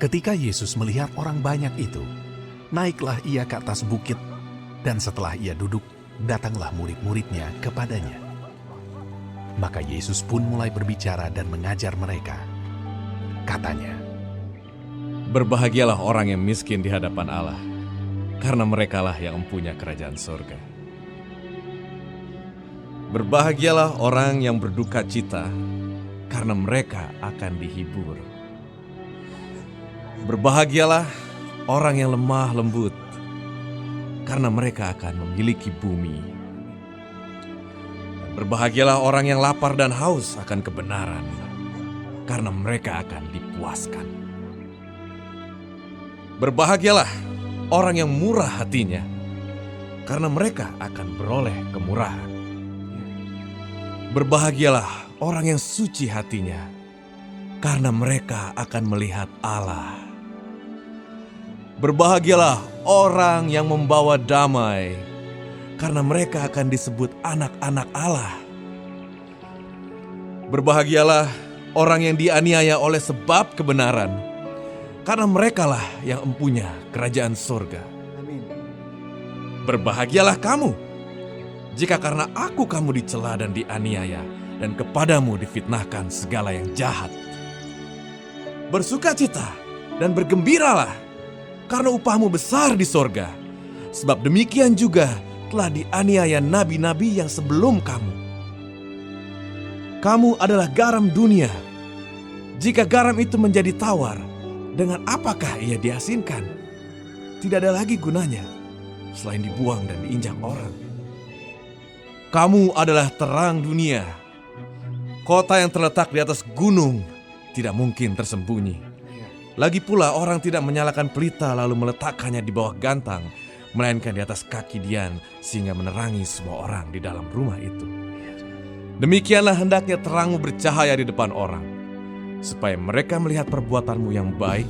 Ketika Yesus melihat orang banyak itu, naiklah ia ke atas bukit, dan setelah ia duduk, datanglah murid-muridnya kepadanya. Maka Yesus pun mulai berbicara dan mengajar mereka. Katanya, "Berbahagialah orang yang miskin di hadapan Allah, karena merekalah yang mempunyai kerajaan surga. Berbahagialah orang yang berduka cita, karena mereka akan dihibur. Berbahagialah orang yang lemah lembut, karena mereka akan memiliki bumi. Berbahagialah orang yang lapar dan haus akan kebenaran, karena mereka akan dipuaskan. Berbahagialah orang yang murah hatinya, karena mereka akan beroleh kemurahan. Berbahagialah orang yang suci hatinya, karena mereka akan melihat Allah. Berbahagialah orang yang membawa damai, karena mereka akan disebut anak-anak Allah. Berbahagialah orang yang dianiaya oleh sebab kebenaran, karena merekalah yang empunya kerajaan surga. Berbahagialah kamu, jika karena aku kamu dicela dan dianiaya, dan kepadamu difitnahkan segala yang jahat. Bersukacita dan bergembiralah, karena upahmu besar di sorga, sebab demikian juga telah dianiaya nabi-nabi yang sebelum kamu. Kamu adalah garam dunia. Jika garam itu menjadi tawar, dengan apakah ia diasinkan? Tidak ada lagi gunanya, selain dibuang dan diinjak orang. Kamu adalah terang dunia. Kota yang terletak di atas gunung tidak mungkin tersembunyi. Lagi pula orang tidak menyalakan pelita lalu meletakkannya di bawah gantang, melainkan di atas kaki Dian sehingga menerangi semua orang di dalam rumah itu. Demikianlah hendaknya terangmu bercahaya di depan orang, supaya mereka melihat perbuatanmu yang baik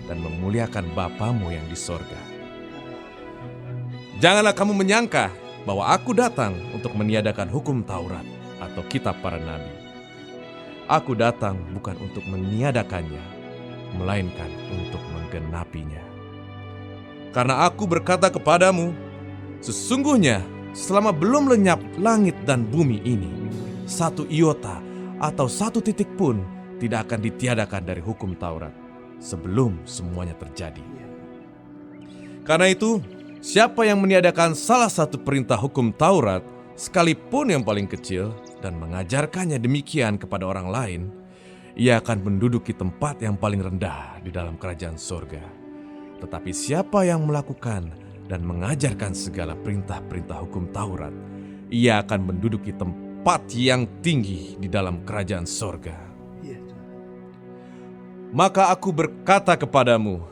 dan memuliakan Bapamu yang di sorga. Janganlah kamu menyangka bahwa aku datang untuk meniadakan hukum Taurat atau kitab para nabi. Aku datang bukan untuk meniadakannya, melainkan untuk menggenapinya. Karena aku berkata kepadamu, sesungguhnya selama belum lenyap langit dan bumi ini, satu iota atau satu titik pun tidak akan ditiadakan dari hukum Taurat sebelum semuanya terjadi. Karena itu, siapa yang meniadakan salah satu perintah hukum Taurat, sekalipun yang paling kecil, dan mengajarkannya demikian kepada orang lain, ia akan menduduki tempat yang paling rendah di dalam kerajaan surga. Tetapi siapa yang melakukan dan mengajarkan segala perintah-perintah hukum Taurat, ia akan menduduki tempat yang tinggi di dalam kerajaan surga. Maka aku berkata kepadamu,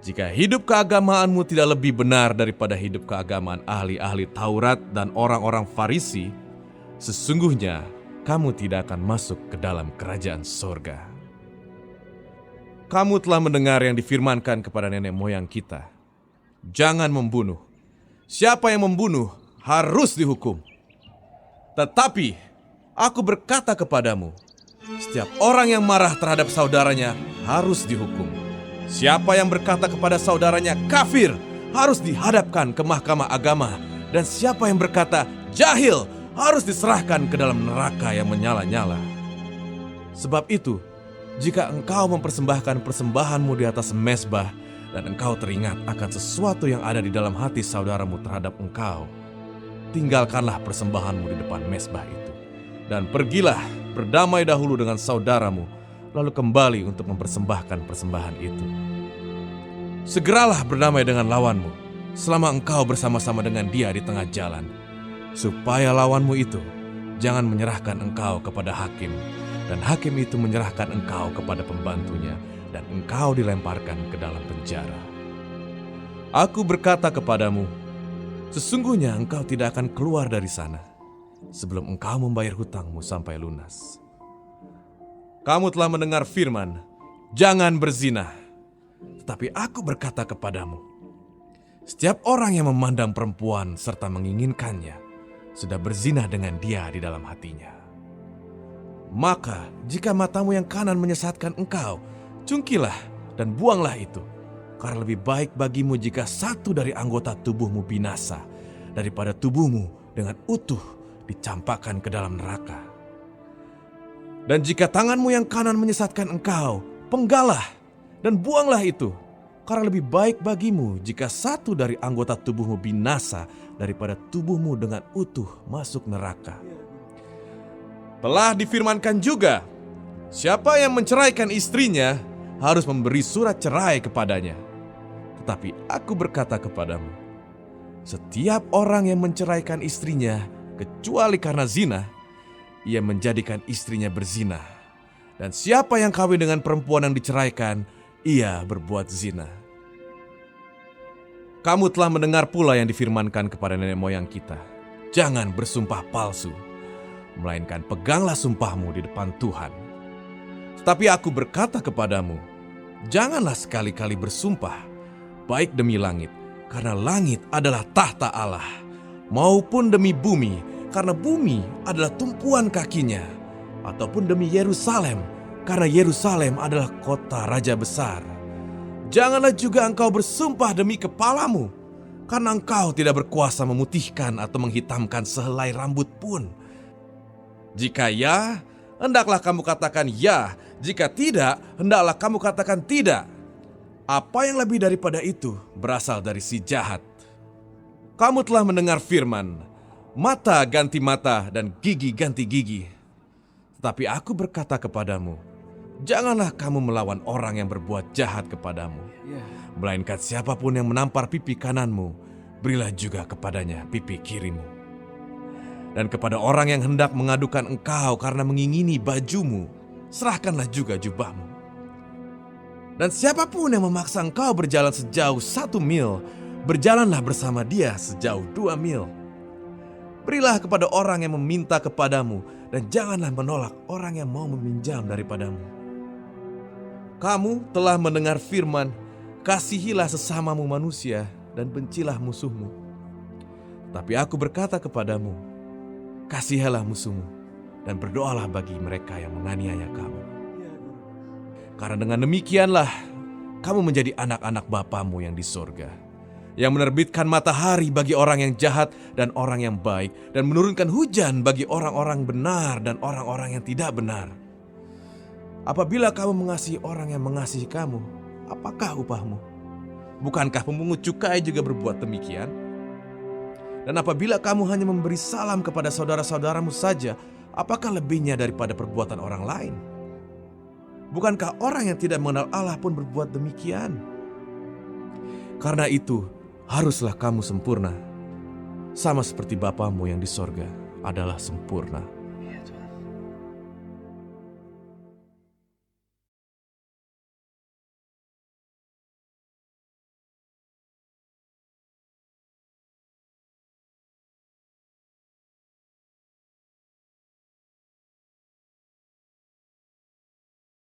jika hidup keagamaanmu tidak lebih benar daripada hidup keagamaan ahli-ahli Taurat dan orang-orang Farisi, sesungguhnya kamu tidak akan masuk ke dalam kerajaan sorga. Kamu telah mendengar yang difirmankan kepada nenek moyang kita, jangan membunuh. Siapa yang membunuh harus dihukum. Tetapi aku berkata kepadamu, setiap orang yang marah terhadap saudaranya harus dihukum. Siapa yang berkata kepada saudaranya kafir harus dihadapkan ke mahkamah agama, dan siapa yang berkata jahil harus diserahkan ke dalam neraka yang menyala-nyala. Sebab itu, jika engkau mempersembahkan persembahanmu di atas mezbah dan engkau teringat akan sesuatu yang ada di dalam hati saudaramu terhadap engkau, tinggalkanlah persembahanmu di depan mezbah itu, dan pergilah berdamai dahulu dengan saudaramu, lalu kembali untuk mempersembahkan persembahan itu. Segeralah berdamai dengan lawanmu, selama engkau bersama-sama dengan dia di tengah jalan, supaya lawanmu itu jangan menyerahkan engkau kepada hakim, dan hakim itu menyerahkan engkau kepada pembantunya, dan engkau dilemparkan ke dalam penjara. Aku berkata kepadamu, sesungguhnya engkau tidak akan keluar dari sana sebelum engkau membayar hutangmu sampai lunas. Kamu telah mendengar firman, jangan berzina. Tetapi aku berkata kepadamu, setiap orang yang memandang perempuan serta menginginkannya sudah berzina dengan dia di dalam hatinya. Maka jika matamu yang kanan menyesatkan engkau, cungkilah dan buanglah itu. Karena lebih baik bagimu jika satu dari anggota tubuhmu binasa daripada tubuhmu dengan utuh dicampakkan ke dalam neraka. Dan jika tanganmu yang kanan menyesatkan engkau, penggalah dan buanglah itu. Karena lebih baik bagimu jika satu dari anggota tubuhmu binasa daripada tubuhmu dengan utuh masuk neraka. Telah difirmankan juga, siapa yang menceraikan istrinya harus memberi surat cerai kepadanya. Tetapi aku berkata kepadamu, setiap orang yang menceraikan istrinya kecuali karena zina, ia menjadikan istrinya berzina. Dan siapa yang kawin dengan perempuan yang diceraikan, ia berbuat zina. Kamu telah mendengar pula yang difirmankan kepada nenek moyang kita, jangan bersumpah palsu, melainkan peganglah sumpahmu di depan Tuhan. Tetapi aku berkata kepadamu, janganlah sekali-kali bersumpah, baik demi langit, karena langit adalah tahta Allah, maupun demi bumi, karena bumi adalah tumpuan kakinya, ataupun demi Yerusalem, karena Yerusalem adalah kota raja besar. Janganlah juga engkau bersumpah demi kepalamu, karena engkau tidak berkuasa memutihkan atau menghitamkan sehelai rambut pun. Jika ya, hendaklah kamu katakan ya. Jika tidak, hendaklah kamu katakan tidak. Apa yang lebih daripada itu berasal dari si jahat. Kamu telah mendengar firman, mata ganti mata dan gigi ganti gigi. Tetapi aku berkata kepadamu, janganlah kamu melawan orang yang berbuat jahat kepadamu. Melainkan siapapun yang menampar pipi kananmu, berilah juga kepadanya pipi kirimu. Dan kepada orang yang hendak mengadukan engkau karena mengingini bajumu, serahkanlah juga jubahmu. Dan siapapun yang memaksa engkau berjalan sejauh 1 mil, berjalanlah bersama dia sejauh 2 mil. Berilah kepada orang yang meminta kepadamu, dan janganlah menolak orang yang mau meminjam daripadamu. Kamu telah mendengar firman, kasihilah sesamamu manusia dan bencilah musuhmu. Tapi aku berkata kepadamu, kasihilah musuhmu dan berdoalah bagi mereka yang menganiaya kamu. Karena dengan demikianlah kamu menjadi anak-anak Bapamu yang di sorga, yang menerbitkan matahari bagi orang yang jahat dan orang yang baik, dan menurunkan hujan bagi orang-orang benar dan orang-orang yang tidak benar. Apabila kamu mengasihi orang yang mengasihi kamu, apakah upahmu? Bukankah pemungut cukai juga berbuat demikian? Dan apabila kamu hanya memberi salam kepada saudara-saudaramu saja, apakah lebihnya daripada perbuatan orang lain? Bukankah orang yang tidak mengenal Allah pun berbuat demikian? Karena itu, haruslah kamu sempurna, sama seperti Bapamu yang di sorga adalah sempurna.